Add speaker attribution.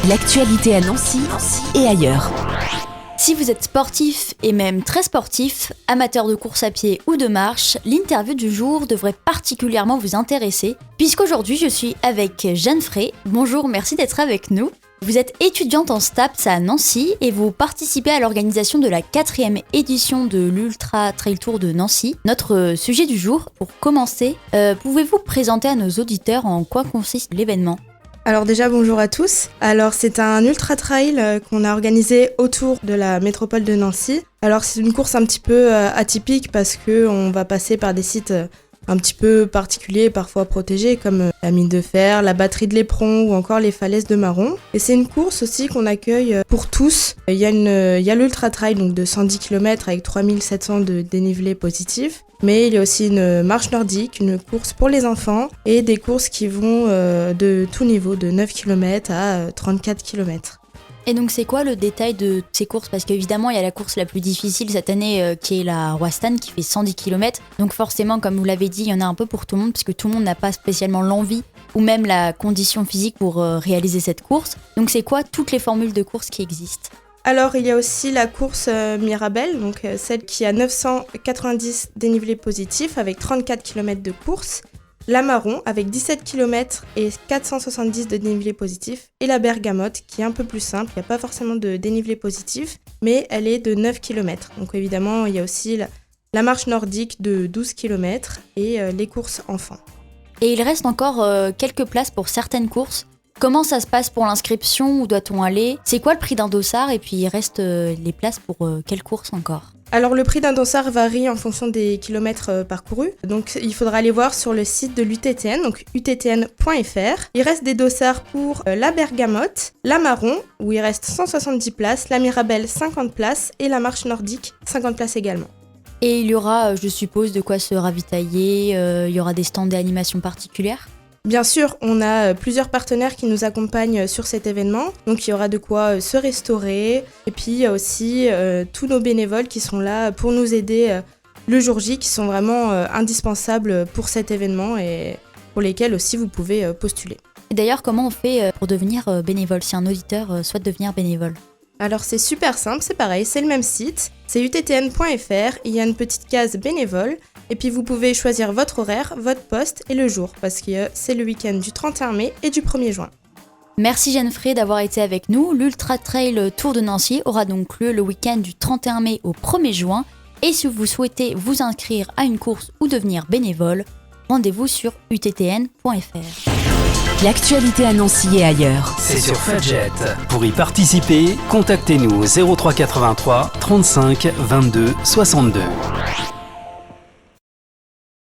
Speaker 1: L'actualité à Nancy et ailleurs.
Speaker 2: Si vous êtes sportif et même très sportif, amateur de course à pied ou de marche, l'interview du jour devrait particulièrement vous intéresser, puisqu'aujourd'hui je suis avec Jeanne Frey. Bonjour, merci d'être avec nous. Vous êtes étudiante en STAPS à Nancy et vous participez à l'organisation de la 4e édition de l'Ultra Trail Tour de Nancy. Notre sujet du jour, pour commencer, pouvez-vous présenter à nos auditeurs en quoi consiste l'événement ?
Speaker 3: Alors déjà bonjour à tous. Alors c'est un ultra trail qu'on a organisé autour de la métropole de Nancy. Alors c'est une course un petit peu atypique parce que on va passer par des sites un petit peu particuliers, parfois protégés, comme la mine de fer, la batterie de l'Éperon ou encore les falaises de Marron. Et c'est une course aussi qu'on accueille pour tous. Il y a l'ultra trail donc de 110 km avec 3700 de dénivelé positif. Mais il y a aussi une marche nordique, une course pour les enfants et des courses qui vont de tout niveau, de 9 km à 34 km.
Speaker 2: Et donc c'est quoi le détail de ces courses ? Parce qu'évidemment il y a la course la plus difficile cette année qui est la Roastan qui fait 110 km. Donc forcément comme vous l'avez dit, il y en a un peu pour tout le monde puisque tout le monde n'a pas spécialement l'envie ou même la condition physique pour réaliser cette course. Donc c'est quoi toutes les formules de course qui existent ?
Speaker 3: Alors il y a aussi la course Mirabel, donc celle qui a 990 dénivelés positifs avec 34 km de course. La Marron avec 17 km et 470 de dénivelé positif. Et la Bergamote qui est un peu plus simple, il n'y a pas forcément de dénivelé positif, mais elle est de 9 km. Donc évidemment il y a aussi la marche nordique de 12 km et les courses enfants.
Speaker 2: Et il reste encore quelques places pour certaines courses. Comment ça se passe pour l'inscription ? Où doit-on aller ? C'est quoi le prix d'un dossard ? Et puis il reste les places pour quelle course encore ?
Speaker 3: Alors le prix d'un dossard varie en fonction des kilomètres parcourus. Donc il faudra aller voir sur le site de l'UTTN, donc uttn.fr. Il reste des dossards pour la Bergamote, la Marron, où il reste 170 places, la Mirabel 50 places et la marche nordique 50 places également.
Speaker 2: Et il y aura, je suppose, de quoi se ravitailler, il y aura des stands d'animation particulières ?
Speaker 3: Bien sûr, on a plusieurs partenaires qui nous accompagnent sur cet événement, donc il y aura de quoi se restaurer, et puis il y a aussi tous nos bénévoles qui sont là pour nous aider le jour J, qui sont vraiment indispensables pour cet événement et pour lesquels aussi vous pouvez postuler.
Speaker 2: Et d'ailleurs, comment on fait pour devenir bénévole, si un auditeur souhaite devenir bénévole ?
Speaker 3: Alors c'est super simple, c'est pareil, c'est le même site, c'est uttn.fr, il y a une petite case bénévole, et puis vous pouvez choisir votre horaire, votre poste et le jour, parce que c'est le week-end du 31 mai et du 1er juin.
Speaker 2: Merci Jeanne Frey d'avoir été avec nous. L'Ultra Trail Tour de Nancy aura donc lieu le week-end du 31 mai au 1er juin, et si vous souhaitez vous inscrire à une course ou devenir bénévole, rendez-vous sur uttn.fr.
Speaker 1: L'actualité à Nancy et ailleurs.
Speaker 4: C'est sur Fudget. Pour y participer, contactez-nous au 03 83 35 22 62.